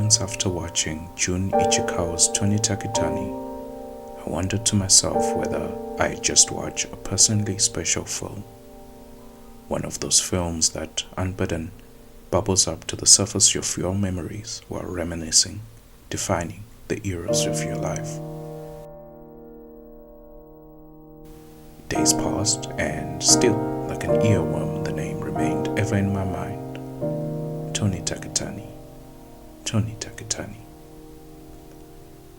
moments after watching Jun Ichikawa's Takitani, I wondered to myself whether I just watched a personally special film. One of those films that, unbidden, bubbles up to the surface of your memories while reminiscing, defining the eras of your life. Days passed, and still, like an earworm, the name remained ever in my mind. Takitani.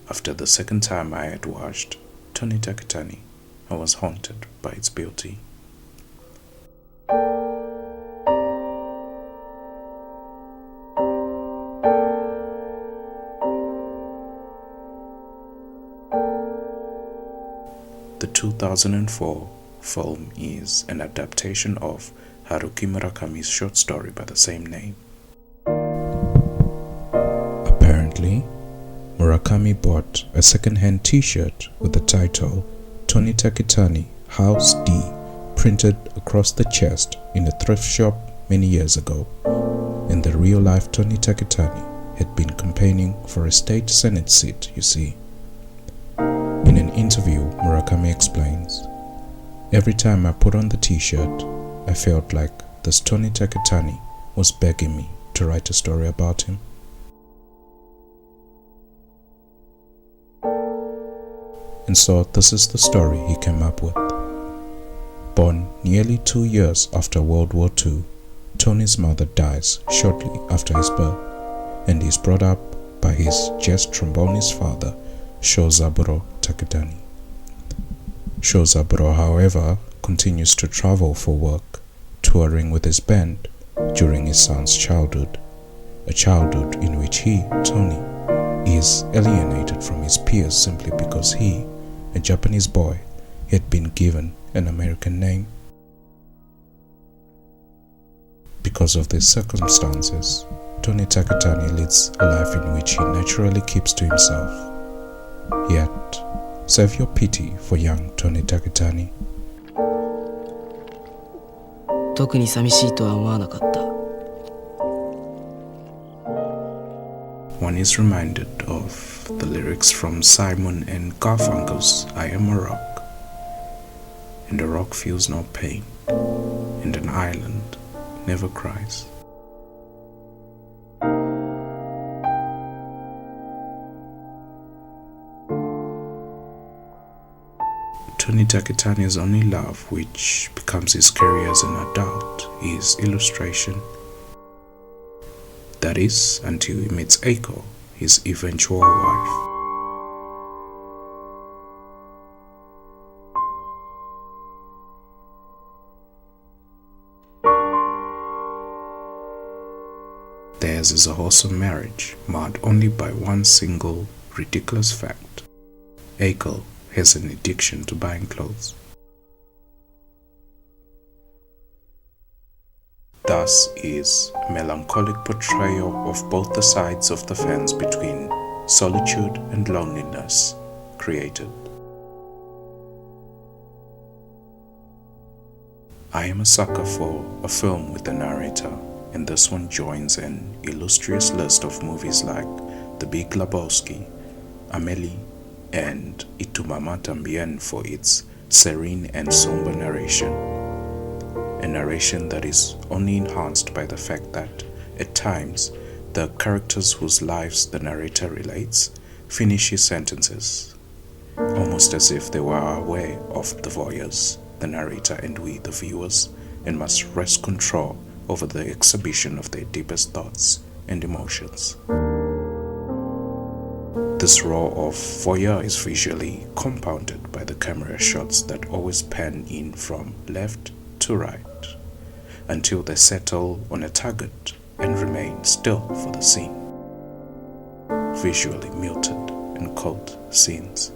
After the second time I had watched Takitani, I was haunted by its beauty. The 2004 film is an adaptation of Haruki Murakami's short story by the same name. Apparently, Murakami bought a second-hand t-shirt with the title Takitani House D printed across the chest in a thrift shop many years ago, and the real-life Takitani had been campaigning for a state senate seat, you see. In an interview, Murakami explains, "Every time I put on the t-shirt, I felt like this Takitani was begging me to write a story about him." And so this is the story he came up with. Born nearly 2 years after World War II, Tony's mother dies shortly after his birth, and he is brought up by his jazz trombonist father, Shozaburo Takitani. Shozaburo, however, continues to travel for work, touring with his band during his son's childhood, a childhood in which he, Tony, is alienated from his peers simply because he, a Japanese boy, had been given an American name. Because of these circumstances, Tony Takitani leads a life in which he naturally keeps to himself. Yet, save your pity for young Tony Takitani. 特に寂しいとは思わなかった。 One is reminded of the lyrics from Simon and Garfunkel's I Am a Rock. And a rock feels no pain, and an island never cries. Tony Takitani's only love, which becomes his career as an adult, is illustration. That is, until he meets Eiko, his eventual wife. Theirs is a wholesome marriage, marred only by one single, ridiculous fact. Eiko has an addiction to buying clothes. Thus is a melancholic portrayal of both the sides of the fence between solitude and loneliness created. I am a sucker for a film with a narrator, and this one joins an illustrious list of movies like The Big Lebowski, Amélie, and Mama Tambien for its serene and somber narration. A narration that is only enhanced by the fact that, at times, the characters whose lives the narrator relates finish his sentences, almost as if they were aware of the voyeurs, the narrator and we, the viewers, and must wrest control over the exhibition of their deepest thoughts and emotions. This role of voyeur is visually compounded by the camera shots that always pan in from left to right until they settle on a target and remain still for the scene. Visually muted and cold scenes.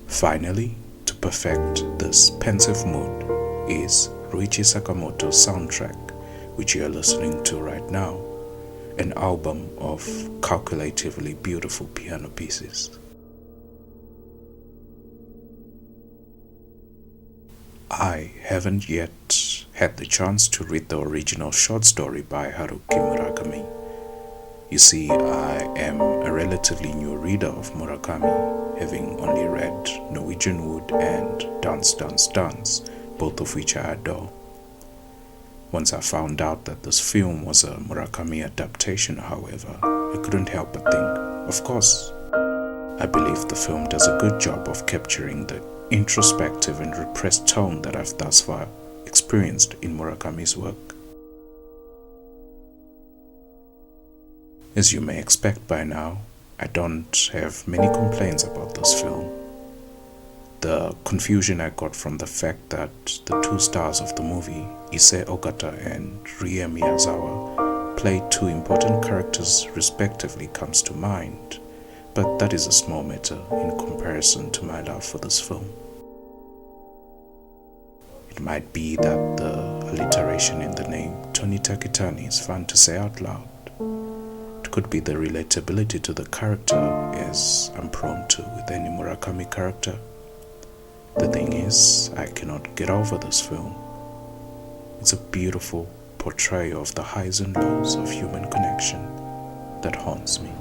Finally, to perfect this pensive mood is Ryuichi Sakamoto's soundtrack, which you are listening to right now, an album of calculatively beautiful piano pieces. I haven't yet had the chance to read the original short story by Haruki Murakami. You see, I am a relatively new reader of Murakami, having only read Norwegian Wood and Dance, Dance, Dance, both of which I adore. Once I found out that this film was a Murakami adaptation, however, I couldn't help but think, of course. I believe the film does a good job of capturing the introspective and repressed tone that I've thus far experienced in Murakami's work. As you may expect by now, I don't have many complaints about this film. The confusion I got from the fact that the two stars of the movie, Issei Ogata and Rie Miyazawa, played two important characters respectively comes to mind, but that is a small matter in comparison to my love for this film. It might be that the alliteration in the name Tony Takitani is fun to say out loud. It could be the relatability to the character, as I'm prone to with any Murakami character. The thing is, I cannot get over this film. It's a beautiful portrayal of the highs and lows of human connection that haunts me.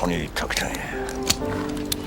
Tony Takitani.